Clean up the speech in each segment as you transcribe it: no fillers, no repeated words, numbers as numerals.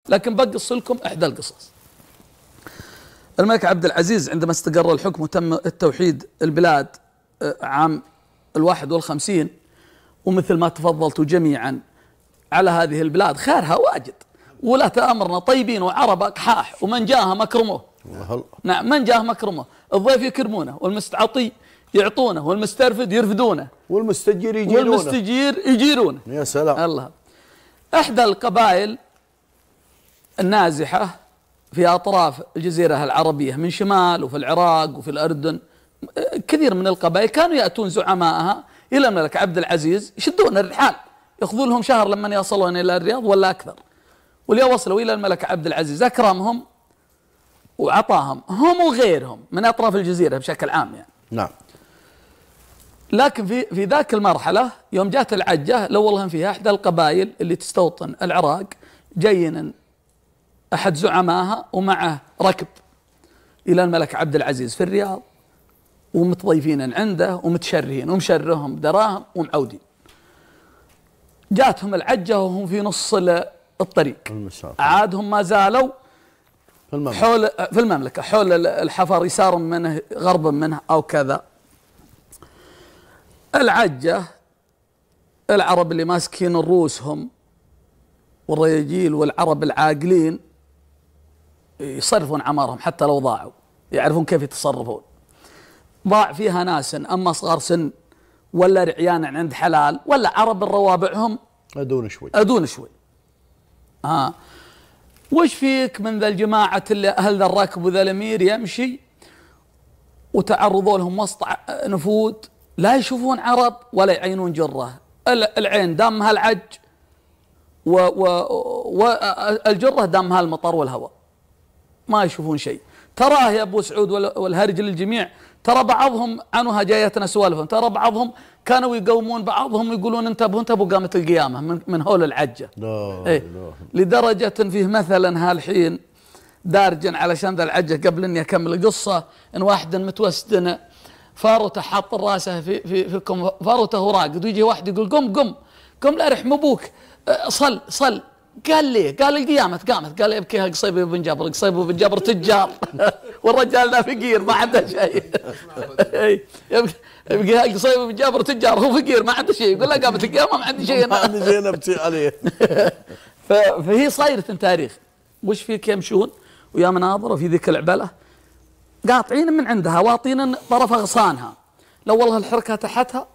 لكن بقص لكم إحدى القصص. الملك عبد العزيز عندما استقر الحكم وتم التوحيد البلاد عام 51، ومثل ما تفضلتوا جميعا على هذه البلاد خيرها واجد، ولاة أمرنا طيبين وعرب أقحاح، ومن جاه مكرمه. نعم، من جاه مكرمه، الضيف يكرمونه، والمستعطي يعطونه، والمسترفد يرفدونه، والمستجير يجيرونه. يا سلام. الله. إحدى القبائل النازحة في أطراف الجزيرة العربية من شمال وفي العراق وفي الأردن، كثير من القبائل كانوا يأتون زعمائها إلى الملك عبد العزيز، يشدون الرحال، يأخذون لهم شهر لما يصلون إلى الرياض ولا أكثر. واللي وصلوا إلى الملك عبد العزيز أكرمهم وعطاهم، هم وغيرهم من أطراف الجزيرة بشكل عام يعني. نعم. لكن في ذاك المرحلة يوم جات العجة لولهم فيها إحدى القبائل اللي تستوطن العراق، جايين أحد زعمائها ومعه ركب إلى الملك عبد العزيز في الرياض، ومتضيفين عنده ومتشرهين ومشرهم دراهم ومعودين. جاتهم العجة وهم في نص الطريق، عادهم ما زالوا في المملكة حول الحفر، يسار منه غربا منه أو كذا. العجة العرب اللي ماسكين رؤوسهم والرياجيل والعرب العاقلين يصرفون عمارهم حتى لو ضاعوا، يعرفون كيف يتصرفون. ضاع فيها ناس أما صغار سن ولا رعيان عند حلال ولا عرب الروابعهم أدون شوي. وش فيك من ذا الجماعة اللي أهل ذا الركب وذا الأمير يمشي وتعرضوا لهم وسط نفود، لا يشوفون عرب ولا يعينون جرة، العين دامها العج والجرة دامها المطر والهواء، ما يشوفون شيء. تراه يا أبو سعود والهرج للجميع، ترى بعضهم عنها جايتنا سوالفهم، ترى بعضهم كانوا يقومون بعضهم يقولون انتبهوا قامت القيامة من هول العجة. لدرجة فيه مثلا هالحين دارجا علشان ذا العجة، قبل اني اكمل القصة، ان واحد متوسدنا فاروته حاط راسه في فاروته وراقد، ويجي واحد يقول قم لا رحم ابوك، صل. قال ليه؟ قال القيامة قامت. قال يبكيها قصيبي بن جبر تجار والرجال ذا فقير ما عنده شيء. يبكيها قصيبي بن جبر تجار، هو فقير ما عنده شيء، يقول لا قامت القيامة ما عندي شيء، ما عندي شيء نبكي عليه. فهي صايرة تاريخ. وش فيك يمشون ويا مناظر وفي ذيك العبلة قاطعين من عندها واطين طرف أغصانها، لو والله الحركة تحتها،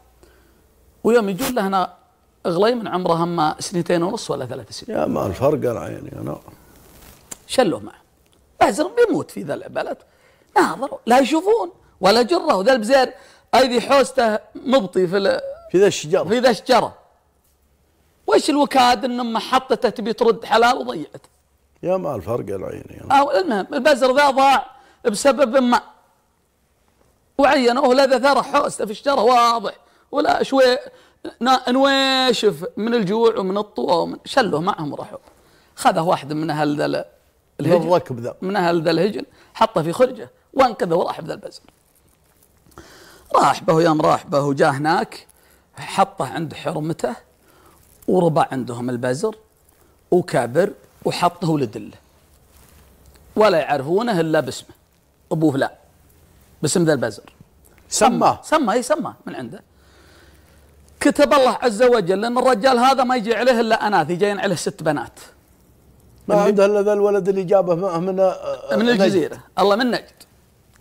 ويوم يجون لهنا اغلي من عمره اما 2.5 ولا 3 سنين. يا ما الفرق يا عيني انا. شلوه معه بازر بيموت في ذا البلد، ناظروا لا يشوفون ولا جره، وذا البزير ايدي حوسته مبطي في ذا الشجره، في ذا الشجره. وش الوكاد ان امه حطته تبي ترد حلال وضيعته. يا ما الفرق يا عيني. المهم البزر ذا ضاع بسبب ما، وعينوه له ذا حوسته في الشجره واضح، ولا شوي نويشف من الجوع ومن الطوى ومن شلوه معهم وراحوا. خذه واحد من اهل ذا الهجن، من اهل ذا الهجن، حطه في خرجه وانقذه وراح بذا البزر. راح به يوم راح به وجاه هناك، حطه عند حرمته وربع عندهم البزر وكبر وحطه ولدله، ولا يعرفونه الا باسمه، ابوه لا باسم ذا البزر، سماه من عنده. كتب الله عز وجل لأن الرجال هذا ما يجي عليه إلا أناث، يجين عليه 6 بنات، ما عنده إلا ذا الولد اللي جابه معه من الجزيرة، الله من نجد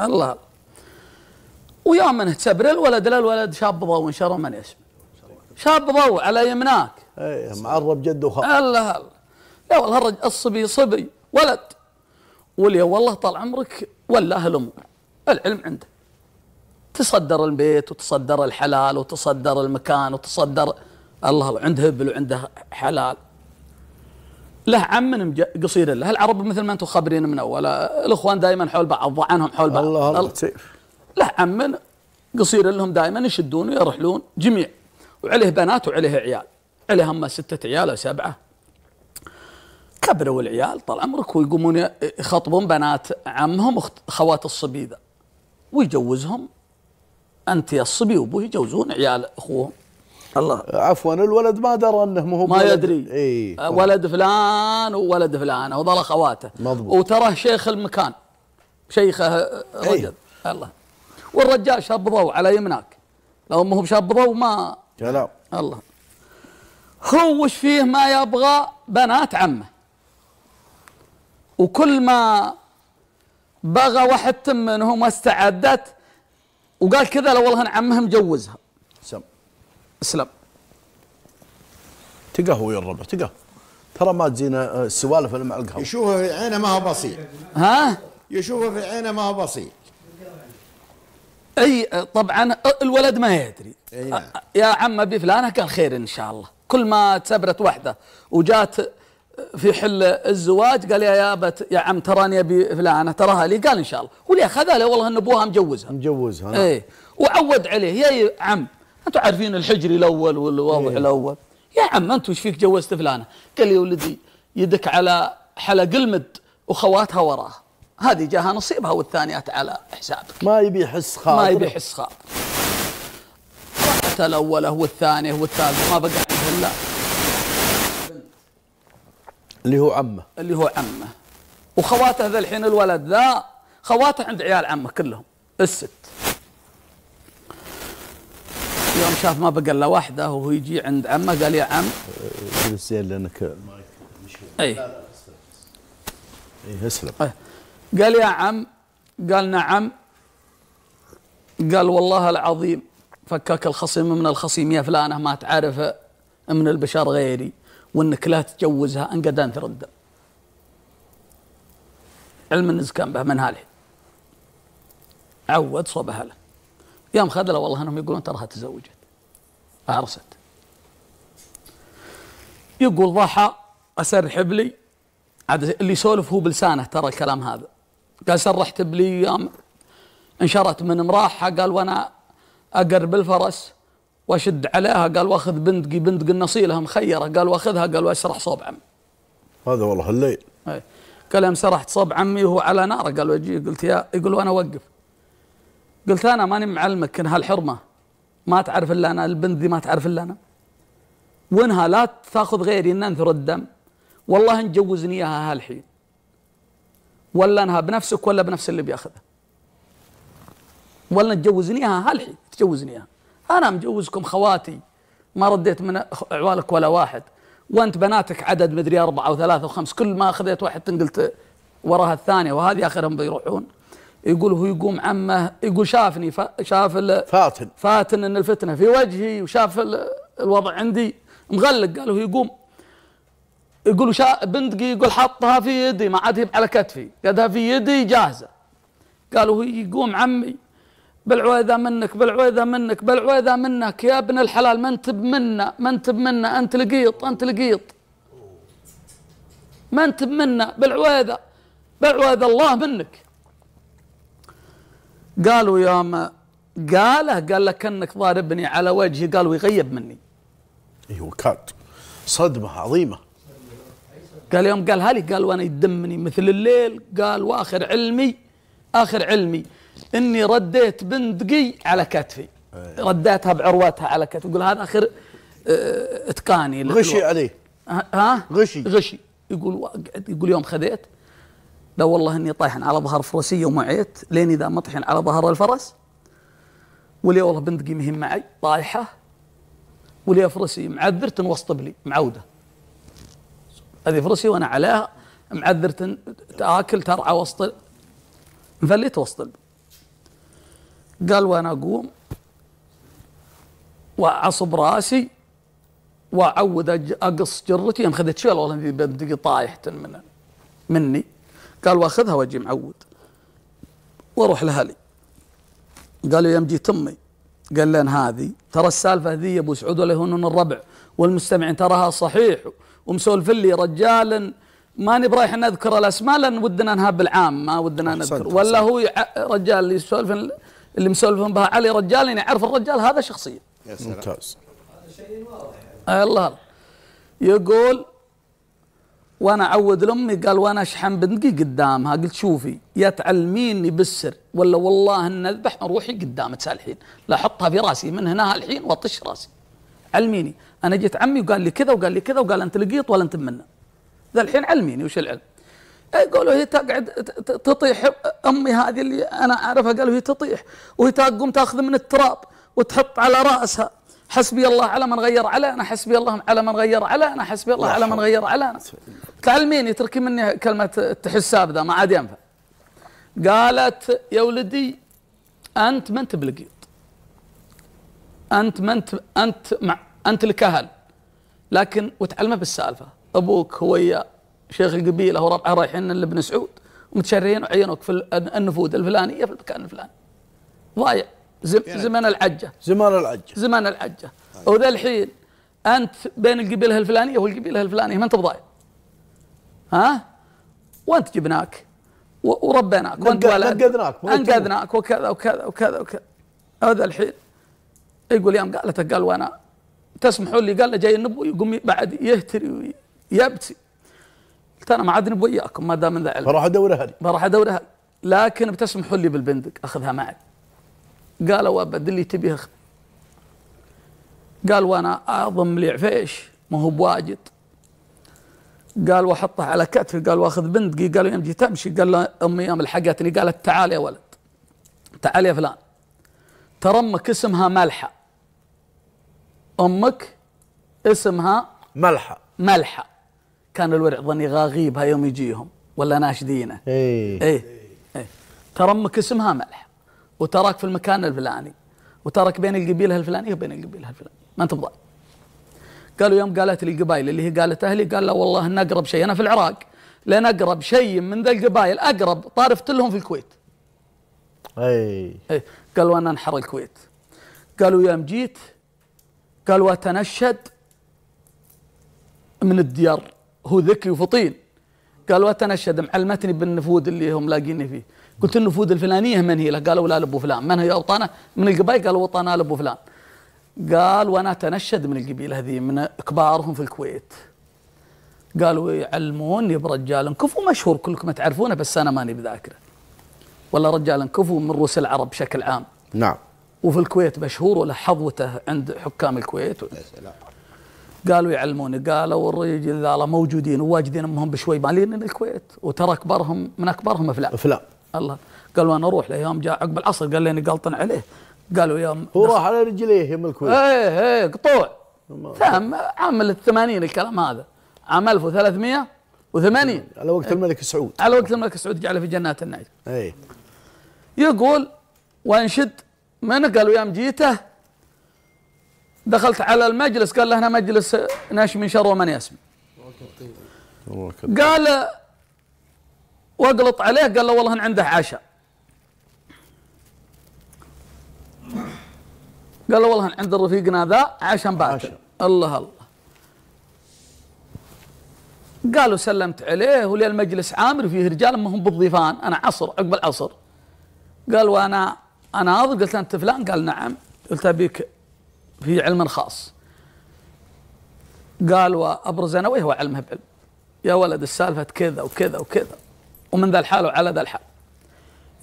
الله. ويوم منه تسبر الولد شاب ضوء وانشر من يسمع، شاب ضوء على يمناك، معرب جد وخال. الله لا والله الصبي صبي ولد، واليوم والله طال عمرك والله الأمور العلم عنده، تصدر البيت وتصدر الحلال وتصدر المكان وتصدر الله، عنده هبل وعنده حلال. له عم قصير له، العرب مثل ما انتم خابرين من اول، الاخوان دائما حول بعض، ضعنهم حول بعض. الله له عم قصير لهم دائما يشدون ويرحلون جميع، وعليه بنات وعليه عيال، عليه هم 6 عيال أو 7. كبروا العيال طال عمرك ويقومون يخطبون بنات عمهم اخوات الصبي ذا ويجوزهم. أنت يا الصبي وأبوه يجوزون عيال أخوهم الله. عفوا الولد ما درى انه مو ما يدري. اي ولد فلان وولد فلان وظل اخواته. مضبوط. وتراه شيخ المكان، شيخه رجل. الله. والرجال شاب ضوء على يمناك، لو ما هو بشاب ضوء ما كلام. الله. هو وش فيه ما يبغى بنات عمه، وكل ما بغى واحد منهم واستعدت وقال كذا لو والله عمه مجوزها. اسلم. تقهوى يا الربع تقهوى، ترى ما تزينا السوالف اللي مع القهوه. يشوفه في عينه ما هو بسيط. ها؟ يشوفه في عينه ما هو بسيط. اي طبعا الولد ما يدري. نعم. يا عم ابي فلانه كان خير ان شاء الله. كل ما تسبرت وحده وجات في حل الزواج قال يا بت يا عم تراني ابي فلانه تراها لي، قال ان شاء الله، واللي اخذها له والله ان ابوها مجوزها. نعم. اي وعود عليه يا عم انتم عارفين الحجري الاول والوضع الاول، يا عم انت وش فيك جوزت فلانه؟ قال لي يا ولدي يدك على حلق المد وخواتها وراها، هذه جاها نصيبها والثانيات على حسابك. ما يبي يحس خاطر، ما يبي يحس خاطر. راحت الاوله والثانيه والثالثه ما بقى عنده الا اللي هو عمه. اللي هو عمه. وخواته ذا الحين الولد ذا خواته عند عيال عمه كلهم الست. يوم شاف ما بقى الا واحده وهو يجي عند عمه قال يا عم زين لانك اي اسلم. قال يا عم، قال نعم، قال والله العظيم فكاك الخصيم من الخصيم يا فلانه ما تعرف من البشر غيري وانك لا تجوزها ان قد ترد. علم النز كان به من هالحين عود صوبها له. يوم خذ له والله انهم يقولون تراها تزوجت عرست. يقول ضحى اسرحب لي، عاد اللي يسولف هو بلسانه ترى الكلام هذا. قال سرحت بلي يوم انشرت من مراحها، قال وانا اقرب الفرس واشد عليها، قال واخذ بندقي بندق النصيله مخيره، قال واخذها، قال واسرح صوب عمي. هذا والله الليل. قال يوم سرحت صوب عمي وهو على نار، قال وجي قلت يا، يقول وانا اوقف قلت انا ماني معلمك ان هالحرمه ما تعرف الا انا، البنت ذي ما تعرف الا انا، وانها لا تاخذ غيري ان ننثر الدم، والله ان جوزني اياها هالحين ولا انها بنفسك ولا بنفس اللي بياخذها، ولا تجوزني اياها هالحين تجوزني اياها. انا مجوزكم خواتي ما رديت من عوالك ولا واحد، وانت بناتك عدد مدري 4 و3 و5، كل ما اخذت واحد تنقلت وراها الثانيه وهذه اخرهم بيروحون. يقول هو يقوم عمه يقول شافني شاف فاتن ان الفتنه في وجهي وشاف الوضع عندي مغلق. قال هو يقوم يقول بندقي يقول حطها في يدي ما عاد على كتفي، قدها في يدي جاهزه. قالوا هو يقوم عمي بالعويذه منك بالعويذه منك بالعويذه منك يا ابن الحلال، ما انت بمنا ما انت بمنا، انت لقيط انت لقيط، ما انت بمنا بالعويذه بالعويذه الله منك. قالوا يوم قال لك انك ضاربني على وجهي، قالوا يغيب مني. ايوه كاد صدمه عظيمه. قال يوم قال هالي قال وانا يدمني مثل الليل، قال واخر علمي اخر علمي اني رديت بندقي على كتفي، رديتها بعروتها على كتفي. يقول هذا اخر اتقاني غشي عليه. ها غشي. يقول يوم خذيت لا والله اني طايحن على ظهر فرسيه ومعيت لين اذا مطحن على ظهر الفرس، ولي والله بندقي مهم معي طايحه، ولي فرسي معذرة وسط بلي معوده، هذه فرسي وانا عليها معذرة تاكل ترعى وسط مفليت وسط البلي. قال وانا اقوم واعصب راسي واعود اقص جرتي، يوم خذت شيل والله بندقي طايحه مني. قال واخذها واجي معود واروح لهلي. قالوا يوم جيت امي قال لين هذه ترى السالفه ذي يا ابو سعود ولا هن الربع والمستمعين تراها صحيح ومسولف لي رجال ماني برايح نذكر الاسماء لان ودنا انها بالعام ما ودنا نذكر، ولا هو رجال اللي يسولف اللي مسولفون بها علي رجال يعني يعرف الرجال هذا شخصيا. ممتاز. هذا شيء واضح. الله يقول وانا اعود لامي، قال وانا اشحن بندقي قدامها، قلت شوفي يا تعلميني بالسر ولا والله ان اذبح روحي قدامك الحين، لا احطها في راسي من هنا الحين واطش راسي علميني. انا جيت عمي وقال لي كذا وقال لي كذا وقال انت لقيط ولا انت منه. ذا الحين علميني وش العلم؟ يقولوا هي تقعد تطيح امي هذه اللي انا اعرفها، قالوا هي تطيح وهي تقوم تاخذ من التراب وتحط على راسها حسبي الله على من غير علينا، حسبي الله على من غير علينا، حسبي الله على من غير علينا. تعلميني تركي مني كلمه التحساب ذا ما عاد ينفع. قالت يا ولدي انت ما انت بلقيط، انت لك اهل، لكن وتعلمه بالسالفه، ابوك هو يا شيخ القبيله وربعه رايحين لابن سعود ومتشرين وعينوك في النفود الفلانيه في المكان الفلاني. ضايع زمان العجه، زمان العجه. وذا الحين انت بين القبيله الفلانيه والقبيله الفلانيه ما انت بضايع. ها؟ وانت جبناك وربيناك وانت انقذناك وكذا وكذا وكذا وكذا. هذا الحين يقول يوم قالته قال وانا تسمحوا لي، قال له جاي النبو يقوم بعد يهتري ويبتسي. قلت انا ما عاد نبو اياكم ما دام من ذا علم، بروح ادورها لكن بتسمحوا لي بالبندق اخذها معي. قالوا وابد اللي تبيه اخذ. قال وانا اعظم لي عفيش ما هو بواجد. قال واحطه على كتفي، قال واخذ بندقي. قالوا يوم جيت تمشي قال له امي يوم لحقتني قالت تعال يا ولد، تعال يا فلان، ترى امك اسمها ملحه، امك اسمها ملحه. كان الورع ظني غاغيبها يوم يجيهم ولا ناشدينه. ايه ترى امك اسمها ملحه وتراك في المكان الفلاني وترك بين القبيله الفلانيه وبين القبيله الفلانيه ما انت بضايع. قالوا يوم قالت لي القبائل اللي هي قالت اهلي، قال لا والله ان اقرب شيء انا في العراق، لان اقرب شيء من ذا القبائل اقرب طارفت لهم في الكويت. قالوا انا انحر الكويت. قالوا يوم جيت قالوا اتنشد من الديار، هو ذكي وفطين. قالوا اتنشد معلمتني بالنفود اللي هم لاقيني فيه. قلت النفود الفلانيه من هي له؟ قالوا لا لابو فلان. من هي اوطانه من القبائل؟ قالوا وطنا لابو فلان. قال وانا اتنشد من القبيله هذه من كبارهم في الكويت. قالوا يعلموني برجال كفو مشهور كلكم تعرفونه بس انا ماني بذاكره، ولا رجال كفو من رؤوس العرب بشكل عام. نعم. وفي الكويت مشهور وله حظوته عند حكام الكويت. قالوا يعلموني. قالوا الرجال ذا موجودين وواجدين امهم بشوي مالين من الكويت، وترى اكبرهم من اكبرهم افلام. الله. قالوا انا اروح له. يوم جاء عقب العصر قال لي قلطن عليه. قالوا يوم هو راح على رجليه يوم الكويت. ايه قطوع. فهم عام الثمانين الكلام هذا، عام 1380 على وقت الملك سعود. على وقت الملك سعود جعله في جنات النعيم. يقول وانشد من قالوا يوم جيته دخلت على المجلس قال له هنا مجلس ناشي من شر ومن يسمع. قال واقلط عليه قال له والله عنده عشاء. قال له والله عند رفيقنا ذا عشاء باكر. الله. قالوا سلمت عليه ولي المجلس عامر فيه رجال ما هم بالضيفان. انا عصر عقب العصر. قال وانا ناظر. قلت انت فلان؟ قال نعم. قلت ابيك في علم خاص. قال وابرز انا وهو علمه بعلم. يا ولد السالفه كذا وكذا وكذا ومن ذا الحال وعلى ذا الحال.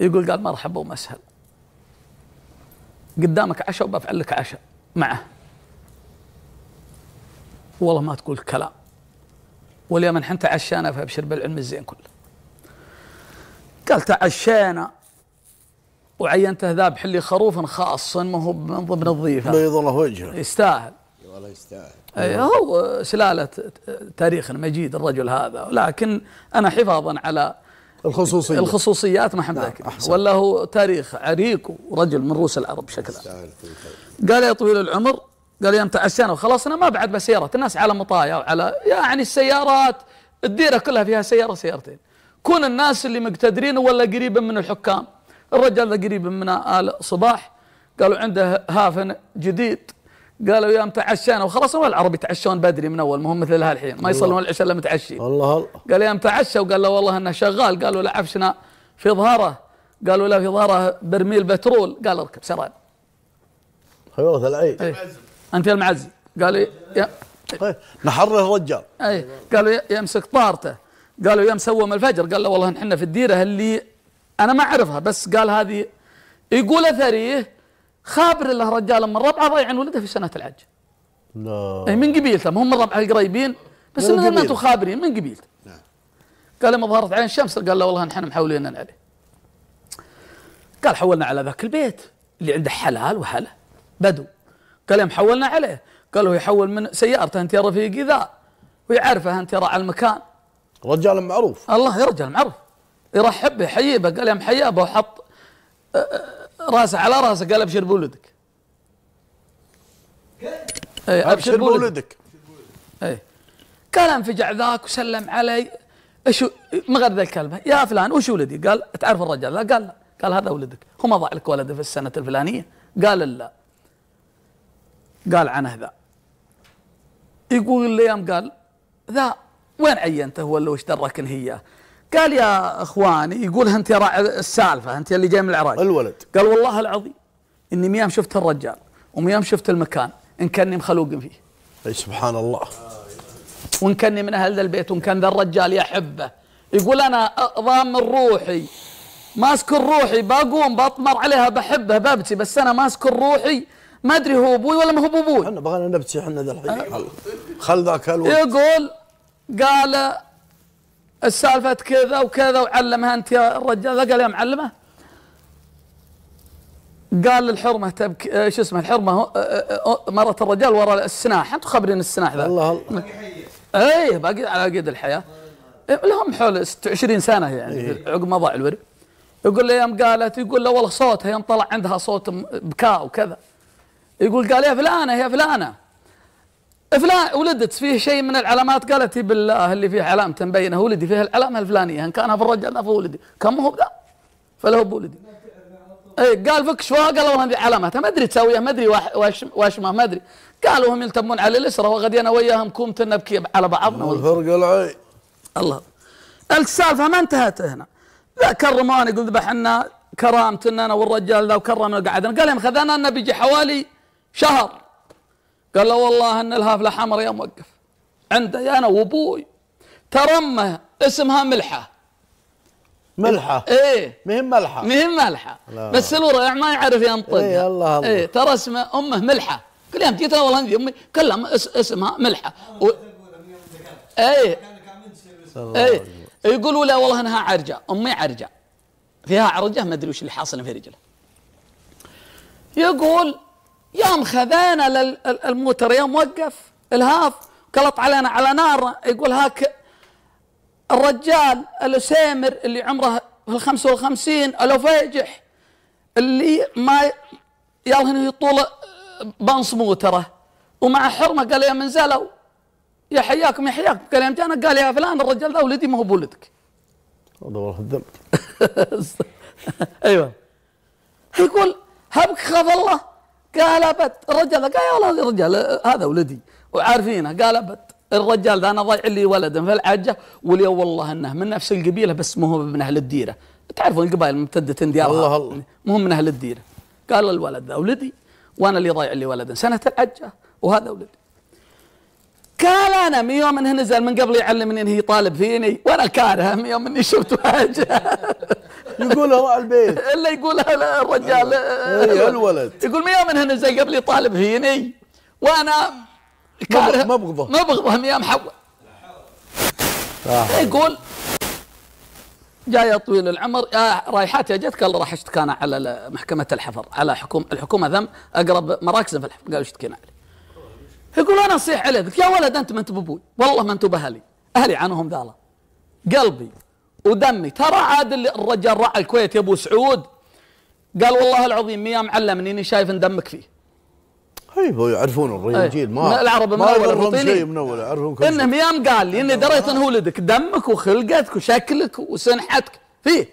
يقول قال مرحبا ومسهل، قدامك عشاء وبفعل لك عشاء معه. والله ما تقول كلام، واليوم نحن تعشينا فابشر بالعلم الزين كله. قال تعشينا وعينته ذا بحلي خروف خاص ما هو من ضمن الضيفه. بيض الله وجهه. يستاهل والله يستاهل. هو سلالة تاريخ مجيد الرجل هذا، لكن أنا حفاظا على الخصوصيات ما حد ذاكر. ولا هو تاريخ عريق ورجل من رؤوس العرب بشكل عام. قال يا طويل العمر، قال يوم تعشينا وخلصنا ما بعد بسيارات الناس على مطايا وعلى يعني السيارات الديرة كلها فيها سيارة سيارتين. كون الناس اللي مقتدرين ولا قريبا من الحكام. الرجال ذا قريب من آل صباح، قالوا عنده هافن جديد. قالوا يوم تعشينا وخلصنا والعرب يتعشون بدري من اول، ما هم مثل هالحين ما يصلون العشاء الا متعشي. الله. قال يوم تعشى وقال له والله انه شغال. قالوا لا عفشنا في ظهره. قالوا لا في ظهره برميل بترول. قال اركب سران. خيوط العين. انت يا المعزي. قالوا نحره الرجال. قالوا يمسك طارته. قالوا يوم سوم الفجر قال له والله نحن في الديره اللي انا ما اعرفها بس قال هذه يقول اثريه خابر له رجال من ربعه ضيعن ولده في سنه الحج. لا اي من قبيلته، هم الربع القريبين بس من من ما قبيلته. انتم خابرين من قبيلته. نعم. قال لما ظهرت عليه الشمس قال له والله نحن محولين عليه. قال حولنا على ذاك البيت اللي عنده حلال وحلا بدو. قال لهم حولنا عليه. قالوا يحول من سيارته انت يا رفيقي ذا ويعرفه انت راعي المكان. رجال معروف. الله يا رجال معروف يرحب به يحييه به. قال لهم حيابه وحط راسه على راسه قال ابشر بولدك. اي ابشر بولدك. اي قال انفجع ذاك وسلم علي. ايش مغرد الكلمه يا فلان وش ولدي؟ قال تعرف الرجال ذا؟ قال لا. قال هذا ولدك. هو ما ضاع لك ولده في السنه الفلانيه؟ قال لا. قال عنه ذا. يقول لي يوم قال ذا وين عينته ولا وش درك ان هي؟ قال يا اخواني يقول انت راعي السالفه انت اللي جاي من العراق. الولد قال والله العظيم اني ميام شفت الرجال وميام شفت المكان ان كاني مخلوق فيه. اي سبحان الله. وان كاني من اهل ذا البيت وان كان ذا الرجال يحبه. يقول انا ضامن روحي ماسك روحي بقوم بطمر عليها بحبه ببكي بس انا ماسك روحي ما ادري هو ابوي ولا ما هو ابوي. احنا بغينا نبكي احنا ذا الحين. خل ذاك الولد. يقول قال السالفه كذا وكذا وعلمها انت يا الرجال ذا. قال يا معلمه قال الحرمه تبكي شو اسمه الحرمه مرت الرجال وراء السناح. انتم خبرين السناح ذا؟ الله الله. ايه باقي على قيد الحياه. لهم حول 26 سنه يعني عقب ما ضاع الورد. يقول لي يوم قالت يقول له والله صوتها يوم طلع عندها صوت بكاء وكذا. يقول قال يا فلانه يا فلانه فلان ولدت فيه شيء من العلامات. قالت بالله اللي فيه علامه مبينه ولدي فيها العلامه الفلانيه ان كانها في الرجال لا فولدي كم هو ذا فله بولدي. اي قال فك شوها قال والله هذه علاماتها ما ادري تسويها ما ادري واشمه ما ادري. قالوا هم يلتمون على الاسره وغدينا وياهم كومت نبكي على بعضنا. الفرق العين. الله السالفه ما انتهت هنا. ذا كرموني يقول ذبحنا كرامتنا انا والرجال ذا وكرمنا وقعدنا. قال لهم خذنا لنا بيجي حوالي شهر. قال له والله ان الهافله حمر يا موقف عنده انا وابوي ترمه اسمها ملحه. ملحه. ايه مهم ملحه. مهم ملحه بس الورع ما يعرف ينطقها. ايه الله الله. ايه ترى اسمه امه ملحه. قال يوم جيت والله عندي امي كلها اسمها ملحه ايه ايه يقول ولا والله انها عرجه امي عرجه فيها عرجه ما ادري وش اللي حاصل في رجله. يقول يوم خذينا للموتر يوم وقف الهاف كلط علينا على نار. يقول هاك الرجال الأسامر اللي عمره في 55 الفيجح اللي ما يالهن يطول بنص موتره ومع حرمه. قال يا من زلوا يا حياكم يا حياكم. قال يا مجانا قال يا فلان الرجال ذا ولدي ما هو بولدك. هذا والله الذنب. ايوه يقول هبك خاف الله. قال ابد الرجال قال يا والله الرجال هذا ولدي وعارفينه. قال ابد الرجال ذا انا ضايع لي ولدا في العجه ولي والله انه من نفس القبيله بس ما هو من اهل الديره. تعرفون القبائل ممتده ديارها الله الله. مو من اهل الديره. قال الولد ذا ولدي وانا اللي ضايع لي ولدا سنه العجه وهذا ولدي. قال انا من يوم انه نزل من قبل يعلمني انه يطالب فيني وانا كارهه من يوم اني شفت وجهه. يقولها راعي البيت. الا يقولها الرجال. اي الولد. يقول من يوم انه نزل قبل يطالب فيني وانا كاره ما بغضه من يوم حول. يقول جاي طويل العمر رايحات يا جت قال راح اشتكانا على محكمه الحفر على الحكومه ذم اقرب مراكز في الحفر. قالوا اشتكينا عليه. يقول انا اصيح عليه قلت يا ولد انت ما انت بابوي والله ما انتم باهلي اهلي عنهم ذالا قلبي ودمي. ترى عاد الرجال راعي الكويت يا ابو سعود قال والله العظيم ميام علمني اني شايف ان دمك فيه. هو يعرفون الرجال ما العرب ما يعرفون شيء من اول يعرفون كل انه ميام قال لي اني دريت انه ولدك دمك وخلقتك وشكلك وسنحتك فيه.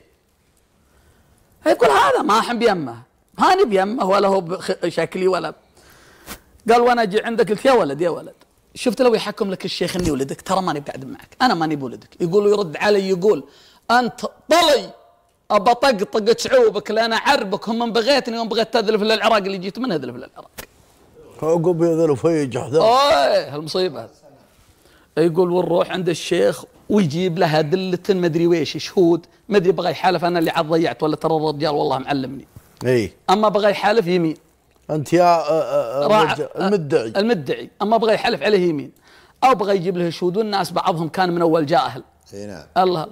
يقول هذا ما احب يمه ماني بيمه ولا هو شكلي ولا. قال وانا اجي عندك قلت يا ولد يا ولد شفت لو يحكم لك الشيخ اني ولدك ترى ماني بقعد معك انا ماني بولدك. يقول يرد علي يقول انت طلي ابى طقطق شعوبك لان اعربك هم من بغيتني يوم بغيت تذلف للعراق اللي جيت منها اذلف للعراق. عقب يذل وفيجح ذا. ايه هالمصيبه هذه. يقول ونروح عند الشيخ ويجيب لها أدلة ما ادري ويش شهود ما ادري بغى يحالف انا اللي عاد ضيعت ولا ترى الرجال والله معلمني. اي اما بغى يحالف يمين انت يا المدعي اما بغى يحلف عليه يمين او بغى يجيب له شهود، والناس بعضهم كان من اول جاهل. اي نعم. الله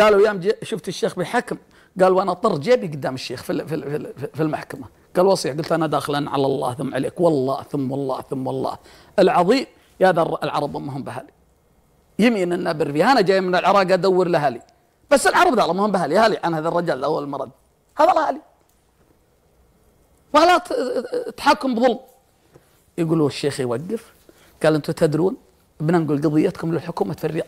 قالوا يوم شفت الشيخ بيحكم، قال وانا طر جيبي قدام الشيخ في المحكمه، قال وصيح، قلت انا داخلا على الله ثم عليك، والله ثم والله ثم والله العظيم يا ذا العرب امهم بهالي، يمين النبر فيها، انا جاي من العراق ادور لاهلي، بس العرب ذا امهم بهالي، هالي عن هذا الرجال اول مرض، هذا الاهلي ولا تحكم بظلم. يقولوا الشيخ يوقف، قال انتم تدرون بننقل قضيتكم للحكومه في الرياض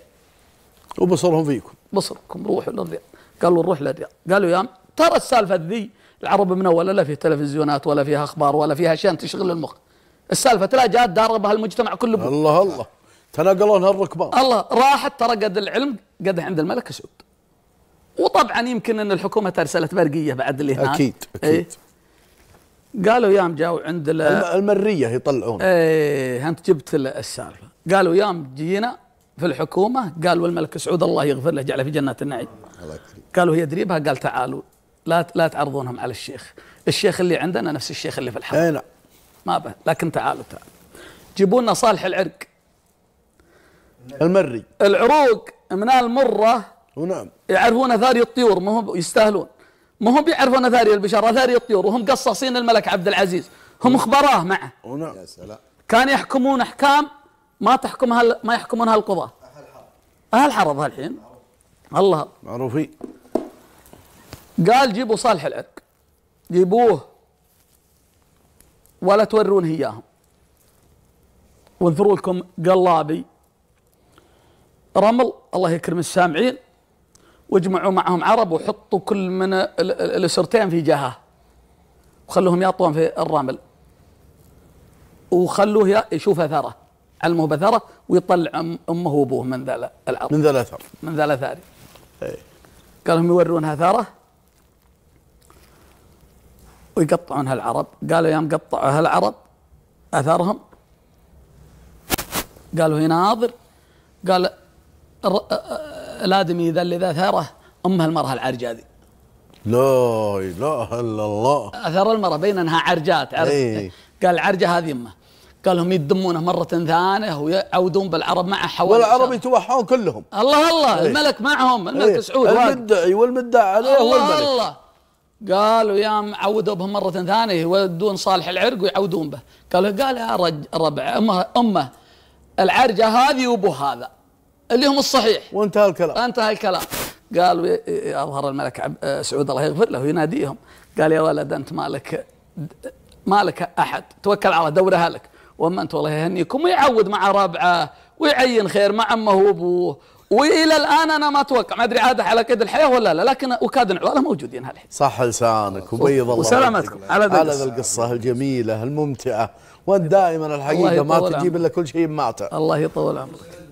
وبصرهم فيكم، بصركم روحوا للرياض. قالوا نروح للرياض، قالوا يا ترى السالفه ذي العرب من اول لا فيه تلفزيونات ولا فيها اخبار ولا فيها شيء تشغل المخ، السالفه لا جات دار بها المجتمع كله بو. الله الله تناقلونها الركبان، الله راحت ترى قد العلم قد عند الملك سعود، وطبعا يمكن ان الحكومه ارسلت برقيه بعد اللي هناك اكيد اكيد. قالوا يام جاوا عند المريه يطلعون، انت جبت السالفه. قالوا يام جينا في الحكومه، قال والملك سعود الله يغفر له جعله في جنات النعيم، قالوا هي دريبها، قال تعالوا لا تعرضونهم على الشيخ اللي عندنا نفس الشيخ اللي في الحرم، نعم ما به، لكن تعالوا جيبوا لنا صالح العرق المري، العروق من المره، ونعم يعرفون ثاري الطيور، ما هم يستاهلون، ما هم بيعرفون ثاري البشر، ثاري الطيور، وهم قصاصين الملك عبد العزيز، هم اخبراه معه، ونعم يا سلام. كان يحكمون احكام ما يحكمونها القضاة، اهل حرب هالحين، الله معروفين. قال جيبوا صالح العرق، جيبوه ولا تورون اياهم، وانثروا لكم قلابي رمل، الله يكرم السامعين، واجمعوا معهم عرب، وحطوا كل من الاسرتين في جهه، وخلوهم يطون في الرمل، وخلوه يشوف اثره، علمه بثره، ويطلع امه وابوه من ذا العرب، من ذا الاثر، من ذا الاثار. قالهم يورونها اثاره ويقطعونها العرب. قالوا يوم قطعوها العرب اثرهم، قالوا هنا ناظر، قال الادمي ذا اللي ذا اثاره امها المراه العرجاء ذي، لا اله الا الله، اثر المراه بين انها عرجات، قال العرجه هذه امه، قالهم يدمونه مرة ثانية ويعودون بالعرب معه حوالي، والعرب يتوحون كلهم، الله الملك معهم، الملك سعود المدعي والمدعي عليه والملك، الله قالوا يا عودوا بهم مرة ثانية، يودون صالح العرق ويعودون به، قال يا ربع امه العرجة هذه وابو هذا اللي هم الصحيح، وانتهى الكلام. قالوا يظهر الملك سعود الله يغفر له يناديهم، قال يا ولد انت مالك احد، توكل على دورها لك، واما انت والله يهنيكم، ويعود مع ربعه ويعين خير مع امه وابوه، والى الان انا ما اتوقع، ما ادري عاده على قيد الحياه ولا لا، لكن وكاد عواله موجودين هالحين. صح لسانك وبيض الله وسلامتكم على ذا القصه الجميله الممتعه، وانت دائما الحقيقه ما تجيب الا كل شيء ماتع. الله يطول عمرك.